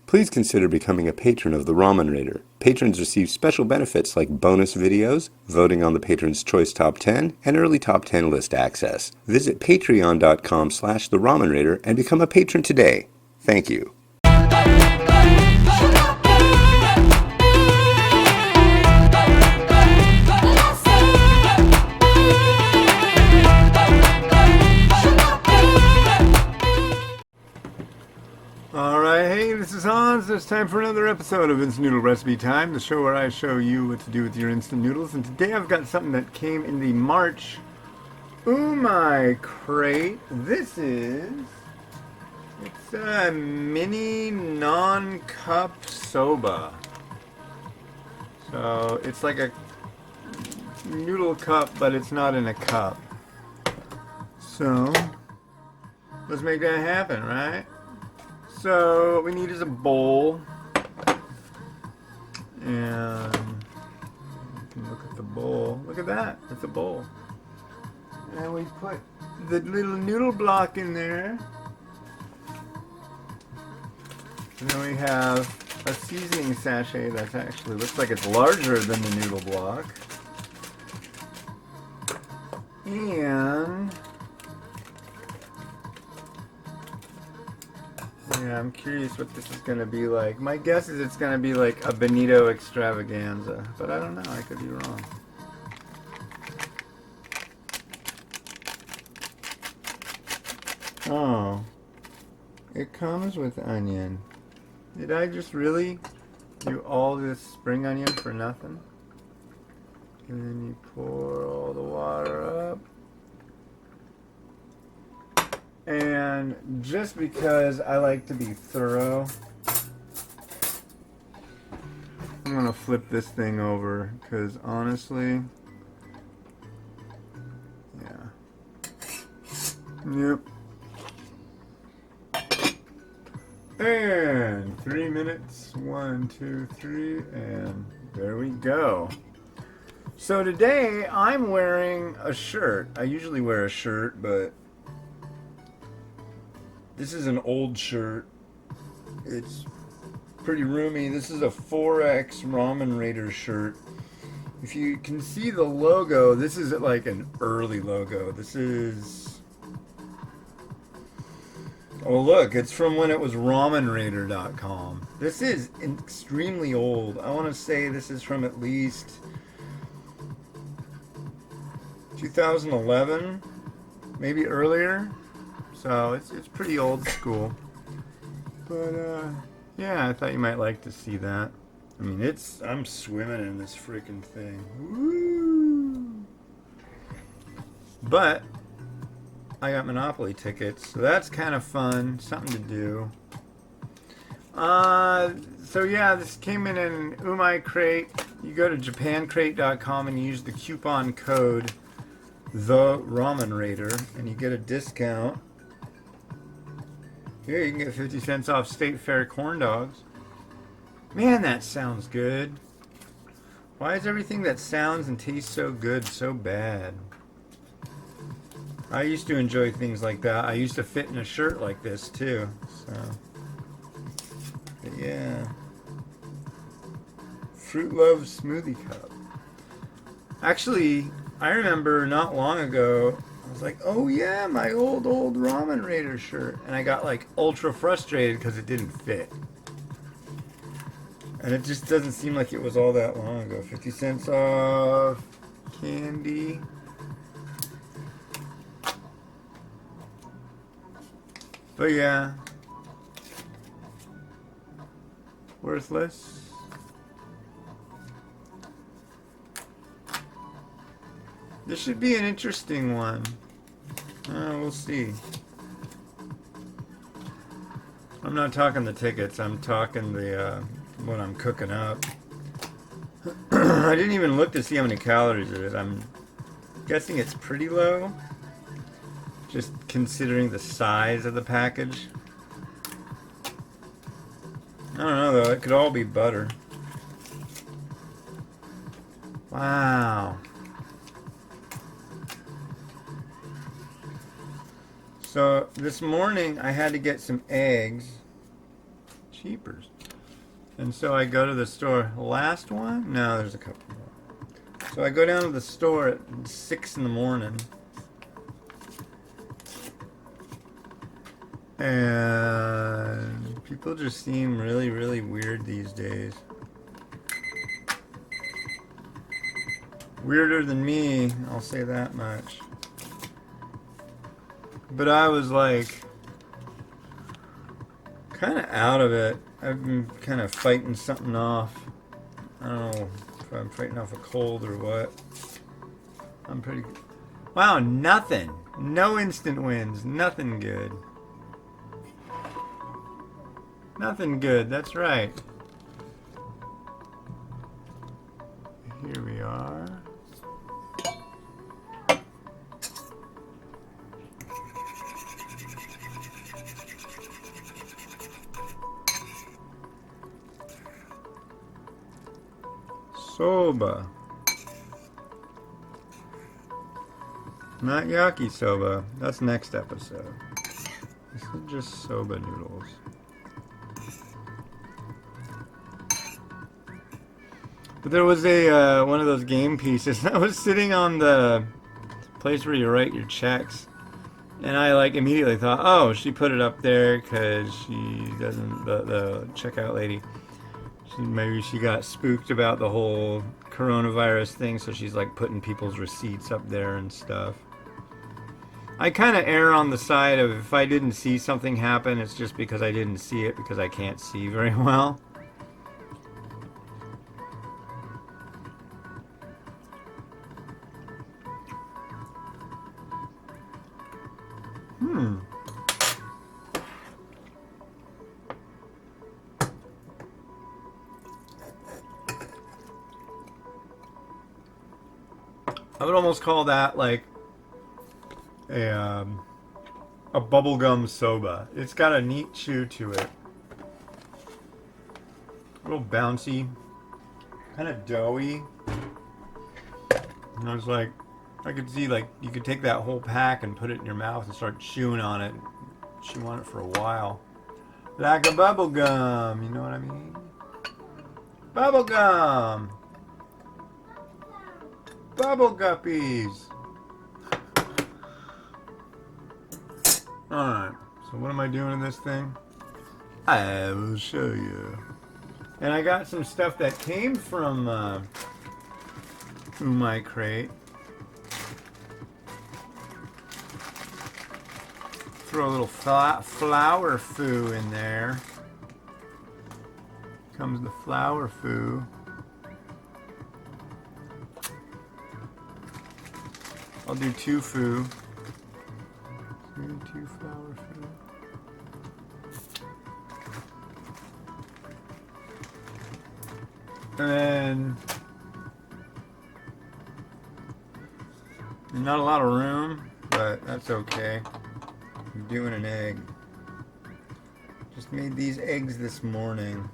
Please consider becoming a patron of the Ramen Raider. Patrons receive special benefits like bonus videos, voting on the Patron's Choice Top 10, and early Top 10 list access. Visit patreon.com/the Ramen Raider and become a patron today. Thank you. Alright, hey, this is Hans. It's time for another episode of Instant Noodle Recipe Time, the show where I show you what to do with your instant noodles. And today I've got something that came in the March Umai crate. It's a mini non-cup soba. So it's like a noodle cup, but it's not in a cup. So let's make that happen, right? So what we need is a bowl, and you can look at the bowl. Look at that, it's a bowl. And we put the little noodle block in there. And then we have a seasoning sachet that actually looks like it's larger than the noodle block. And yeah, I'm curious what this is going to be like. My guess is it's going to be like a Benito extravaganza, but I don't know, I could be wrong. Oh, it comes with onion. Did I just really do all this spring onion for nothing? And then you pour all the water up. And just because I like to be thorough, I'm gonna flip this thing over because honestly, yeah. Yep. And 3 minutes. 1, 2, 3, and there we go. So today I'm wearing a shirt. I usually wear a shirt, but this is an old shirt. It's pretty roomy. This is a 4X Ramen Raider shirt. If you can see the logo, this is like an early logo. This is... oh look, it's from when it was ramenraider.com. This is extremely old. I want to say this is from at least 2011, maybe earlier. So it's pretty old school, but yeah, I thought you might like to see that. I mean, I'm swimming in this freaking thing. Woo! But I got Monopoly tickets, so that's kind of fun, something to do. So yeah, this came in an Umai crate. You go to japancrate.com and you use the coupon code The Ramen Raider, and you get a discount. Here, you can get 50 cents off State Fair corn dogs. Man, that sounds good. Why is everything that sounds and tastes so good so bad? I used to enjoy things like that. I used to fit in a shirt like this too. So, but yeah. Fruit Love smoothie cup. Actually, I remember not long ago, I was like, oh yeah, my old Ramen Raider shirt. And I got like ultra frustrated because it didn't fit. And it just doesn't seem like it was all that long ago. 50 cents off candy. But yeah. Worthless. This should be an interesting one. We'll see. I'm not talking the tickets. I'm talking the what I'm cooking up. I didn't even look to see how many calories it is. I'm guessing it's pretty low, just considering the size of the package. I don't know though. It could all be butter. Wow. So this morning I had to get some eggs Cheapers. And so I go to the store. Last one? No, there's a couple more. So I go down to the store at 6 in the morning. And people just seem really, really weird these days. Weirder than me, I'll say that much. But I was like, kind of out of it. I've been kind of fighting something off. I don't know if I'm fighting off a cold or what. I'm pretty good. Wow, nothing. No instant wins. Nothing good. Nothing good, that's right. Here we are. Soba. Not yakisoba. That's next episode. This is just soba noodles. But there was a one of those game pieces that was sitting on the place where you write your checks, and I like immediately thought, oh, she put it up there because she doesn't. The checkout lady. Maybe she got spooked about the whole coronavirus thing, so she's like putting people's receipts up there and stuff. I kind of err on the side of if I didn't see something happen, it's just because I didn't see it because I can't see very well. I would almost call that like a bubblegum soba. It's got a neat chew to it. A little bouncy, kind of doughy. And I was like, I could see like you could take that whole pack and put it in your mouth and start chewing on it. Chew on it for a while. Like a bubble gum, you know what I mean? Bubble gum! Bubble guppies! Alright, so what am I doing in this thing? I will show you. And I got some stuff that came from My Crate. Throw a little flour foo in there. Comes the flour foo. I'll do 2 foo. 2 flour foo. And then not a lot of room, but that's okay. I'm doing an egg. Just made these eggs this morning.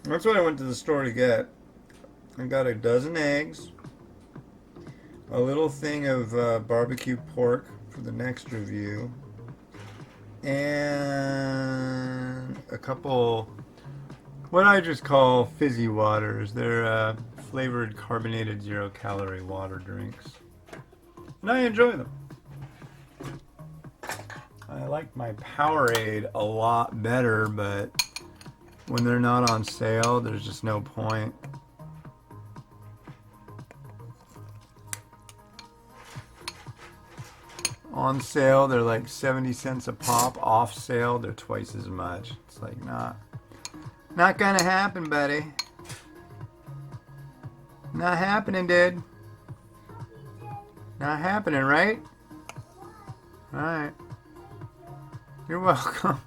That's what I went to the store to get. I got a dozen eggs, a little thing of barbecue pork for the next review, and a couple what I just call fizzy waters. They're flavored carbonated 0-calorie water drinks. And I enjoy them. I like my Powerade a lot better, but when they're not on sale, there's just no point. On sale, they're like 70 cents a pop. Off sale, they're twice as much. It's like, not gonna happen, buddy. Not happening, dude. Not happening, right? Alright. You're welcome.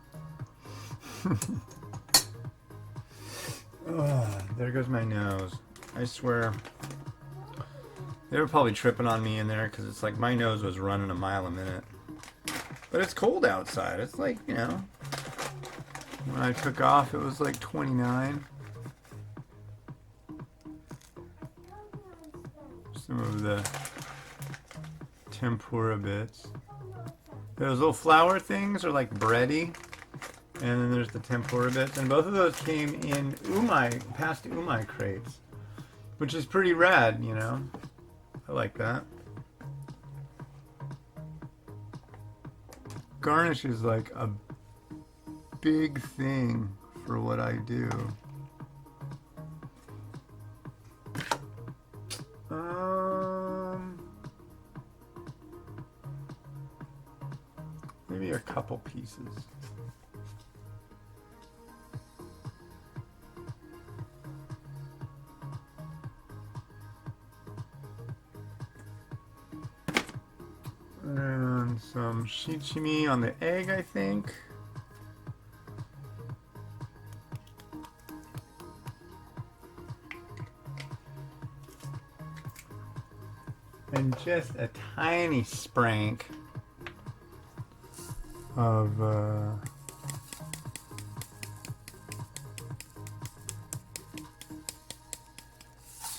Oh, there goes my nose. I swear. They were probably tripping on me in there because it's like my nose was running a mile a minute. But it's cold outside. It's like, you know, when I took off, it was like 29. Some of the tempura bits. Those little flour things are like bready. And then there's the tempura bits. And both of those came in past umai crates. Which is pretty rad, you know. I like that. Garnish is like a big thing for what I do. Maybe a couple pieces. And some shichimi on the egg, I think. And just a tiny sprank of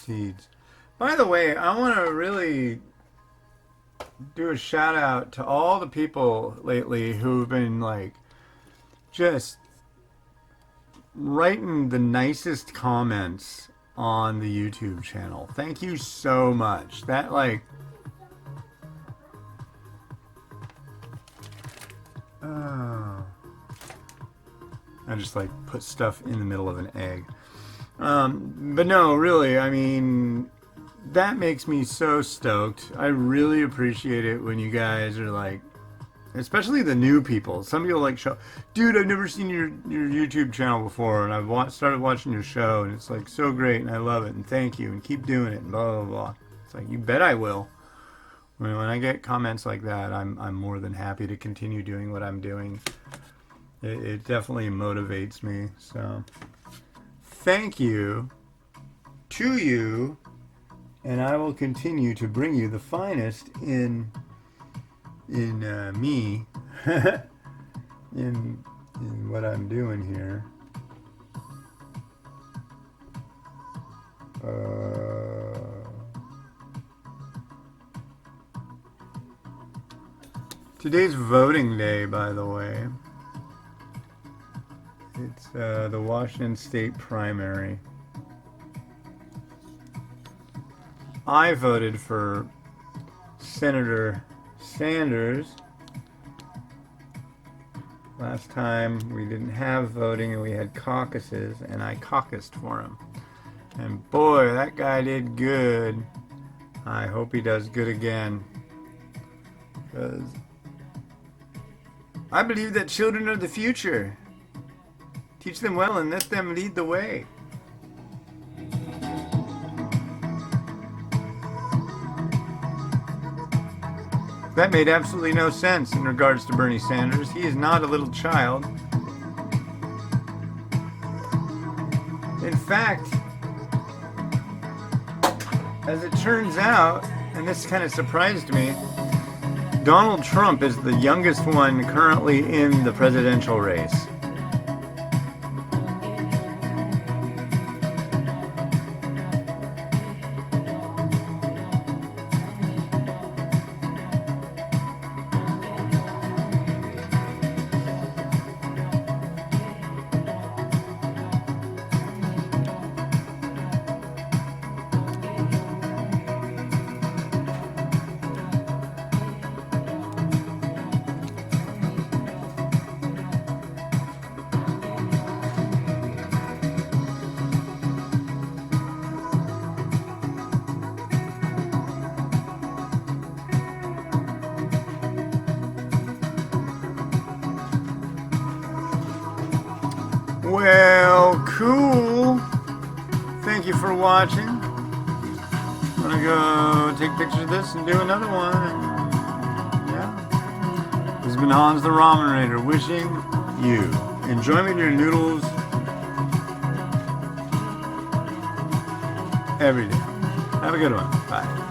seeds. By the way, I want to really do a shout out to all the people lately who've been like just writing the nicest comments on the YouTube channel. Thank you so much. That like I just like put stuff in the middle of an egg. But no, really, I mean, that makes me so stoked. I really appreciate it when you guys are like, especially the new people. Some people like show, dude, I've never seen your YouTube channel before, and I've started watching your show, and it's like so great, and I love it, and thank you, and keep doing it, and blah blah blah. It's like, you bet I will. When I get comments like that, I'm more than happy to continue doing what I'm doing. It definitely motivates me. So thank you to you, and I will continue to bring you the finest in me in what I'm doing here. Today's voting day, by the way. It's the Washington State primary. I voted for Senator Sanders. Last time we didn't have voting and we had caucuses, and I caucused for him. And boy, that guy did good. I hope he does good again. Because I believe that children are the future. Teach them well and let them lead the way. That made absolutely no sense in regards to Bernie Sanders. He is not a little child. In fact, as it turns out, and this kind of surprised me, Donald Trump is the youngest one currently in the presidential race. Well, cool. Thank you for watching. I'm gonna go take pictures of this and do another one. And yeah. This has been Hans the Ramen Raider wishing you enjoyment of your noodles every day. Have a good one. Bye.